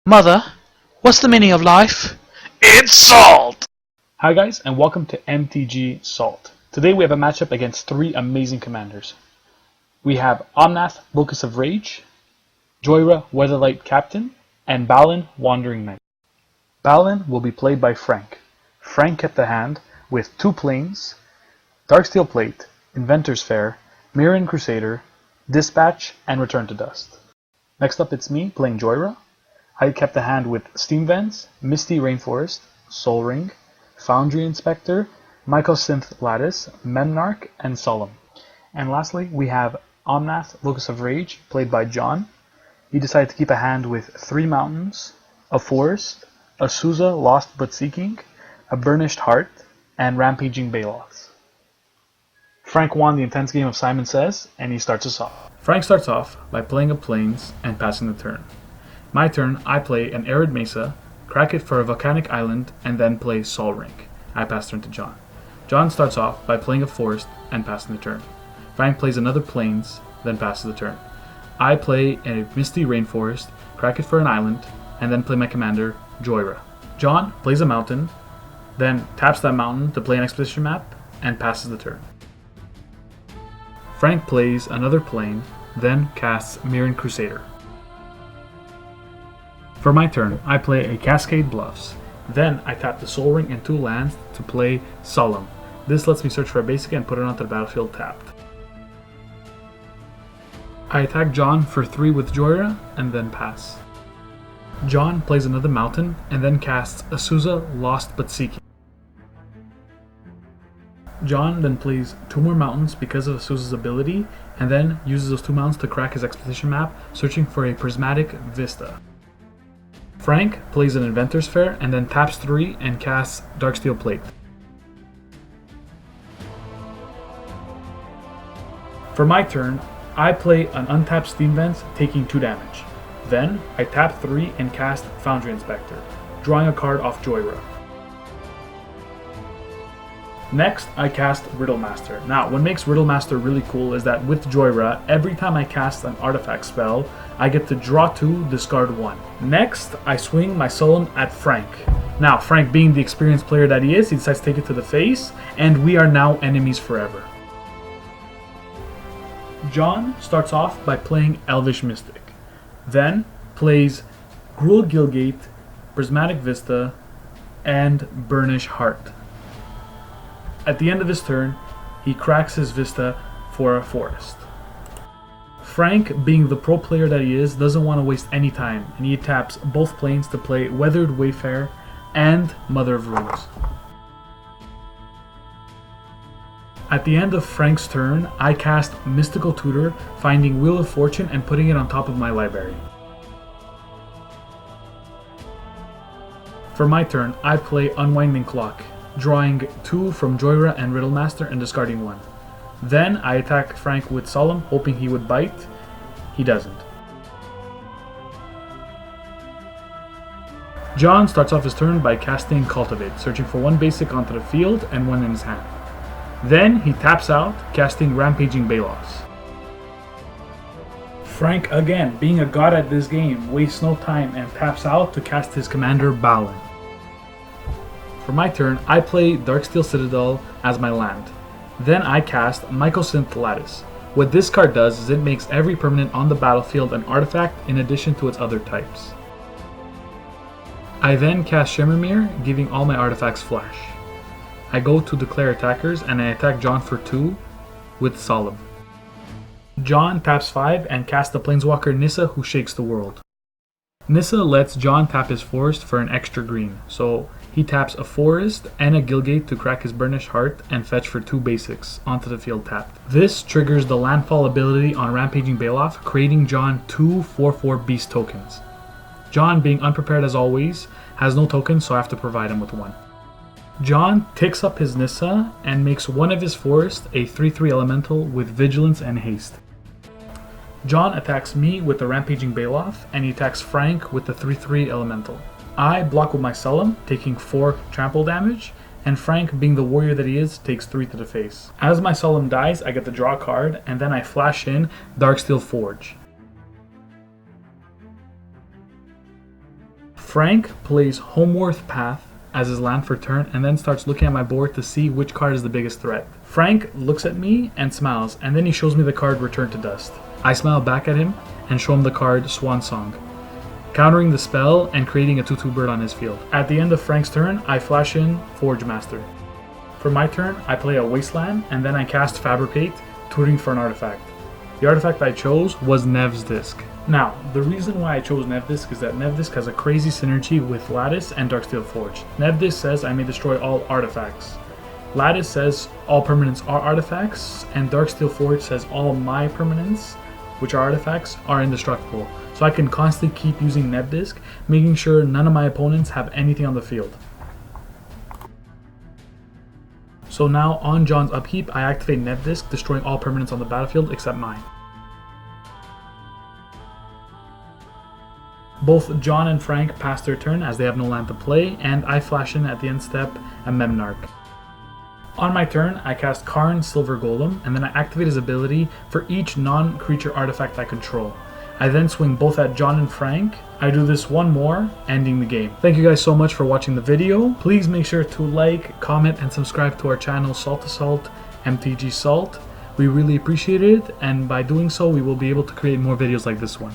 Mother, what's the meaning of life? It's salt! Hi guys, and welcome to MTG Salt. Today we have a matchup against three amazing commanders. We have Omanth, Locus of Rage, Jhoira, Weatherlight Captain, and Balan, Wandering Knight. Balan will be played by Frank. Frank kept the hand with 2 planes, Darksteel Plate, Inventor's Fair, Mirran Crusader, Dispatch, and Return to Dust. Next up it's me playing Jhoira. I kept the hand with Steam Vents, Misty Rainforest, Sol Ring, Foundry Inspector, Mycosynth Lattice, Memnarch, and Solemn. And lastly, we have Omanth, Locus of Rage, played by John. He decided to keep a hand with 3 mountains, a forest, a Souza Lost But Seeking, a Burnished Heart, and Rampaging Baloths. Frank won the intense game of Simon Says, and he starts us off. Frank starts off by playing a Plains and passing the turn. My turn, I play an Arid Mesa, crack it for a Volcanic Island, and then play Sol Ring. I pass turn to John. John starts off by playing a Forest and passing the turn. Frank plays another Plains, then passes the turn. I play a Misty Rainforest, crack it for an island, and then play my commander, Jhoira. John plays a mountain, then taps that mountain to play an expedition map, and passes the turn. Frank plays another plane, then casts Mirran Crusader. For my turn, I play a Cascade Bluffs. Then I tap the Sol Ring and 2 lands to play Solemn. This lets me search for a basic and put it onto the battlefield tapped. I attack John for 3 with Jhoira and then pass. John plays another mountain and then casts a Souza Lost But Seeking. John then plays 2 more mountains because of Souza's ability and then uses those 2 mountains to crack his expedition map, searching for a Prismatic Vista. Frank plays an Inventor's Fair and then taps 3 and casts Darksteel Plate. For my turn, I play an untapped Steam Vents, taking 2 damage. Then I tap 3 and cast Foundry Inspector, drawing a card off Jhoira. Next, I cast Riddlemaster. Now, what makes Riddlemaster really cool is that with Jhoira, every time I cast an artifact spell, I get to draw 2, discard 1. Next, I swing my Solemn at Frank. Now, Frank being the experienced player that he is, he decides to take it to the face, and we are now enemies forever. John starts off by playing Elvish Mystic, then plays Gruul Gilgate, Prismatic Vista, and Burnished Heart. At the end of his turn, he cracks his Vista for a Forest. Frank, being the pro player that he is, doesn't want to waste any time, and he taps both planes to play Weathered Wayfarer and Mother of Runes. At the end of Frank's turn, I cast Mystical Tutor, finding Wheel of Fortune and putting it on top of my library. For my turn, I play Unwinding Clock, drawing 2 from Jhoira and Riddlemaster and discarding 1. Then I attack Frank with Solemn, hoping he would bite. He doesn't. John starts off his turn by casting Cultivate, searching for 1 basic onto the field and 1 in his hand. Then he taps out, casting Rampaging Baloths. Frank, again, being a god at this game, wastes no time and taps out to cast his commander Balan. For my turn, I play Darksteel Citadel as my land. Then I cast Mycosynth Lattice. What this card does is it makes every permanent on the battlefield an artifact in addition to its other types. I then cast Shimmermere, giving all my artifacts flash. I go to declare attackers and I attack John for 2 with Solemn. John taps 5 and casts the Planeswalker Nissa, who shakes the world. Nissa lets John tap his forest for an extra green, so he taps a forest and a Gilgate to crack his Burnished Heart and fetch for 2 basics onto the field tapped. This triggers the landfall ability on Rampaging Baloth, creating John 2 4/4 beast tokens. John, being unprepared as always, has no tokens, so I have to provide him with 1. John ticks up his Nissa and makes 1 of his forests a 3/3 elemental with vigilance and haste. John attacks me with the Rampaging Baloth, and he attacks Frank with the 3/3 elemental. I block with my Solemn, taking 4 trample damage, and Frank, being the warrior that he is, takes 3 to the face. As my Solemn dies, I get to draw a card, and then I flash in Darksteel Forge. Frank plays Homeworth Path as his land for turn and then starts looking at my board to see which card is the biggest threat. Frank looks at me and smiles, and then he shows me the card Return to Dust. I smile back at him and show him the card Swan Song, countering the spell and creating a 2/2 bird on his field. At the end of Frank's turn, I flash in Forge Master. For my turn, I play a Wasteland and then I cast Fabricate, tutoring for an artifact. The artifact I chose was Nev's Disc. Now, the reason why I chose Nev Disc is that Nev Disc has a crazy synergy with Lattice and Darksteel Forge. Nev Disc says I may destroy all artifacts. Lattice says all permanents are artifacts, and Darksteel Forge says all my permanents, which are artifacts, are indestructible. So I can constantly keep using Nev Disc, making sure none of my opponents have anything on the field. So now on John's upkeep, I activate Nev Disc, destroying all permanents on the battlefield except mine. Both John and Frank pass their turn as they have no land to play, and I flash in at the end step a Memnarch. On my turn, I cast Karn Silver Golem, and then I activate his ability for each non-creature artifact I control. I then swing both at John and Frank. I do this one more, ending the game. Thank you guys so much for watching the video. Please make sure to like, comment, and subscribe to our channel Salt to Salt, MTG Salt. We really appreciate it, and by doing so, we will be able to create more videos like this one.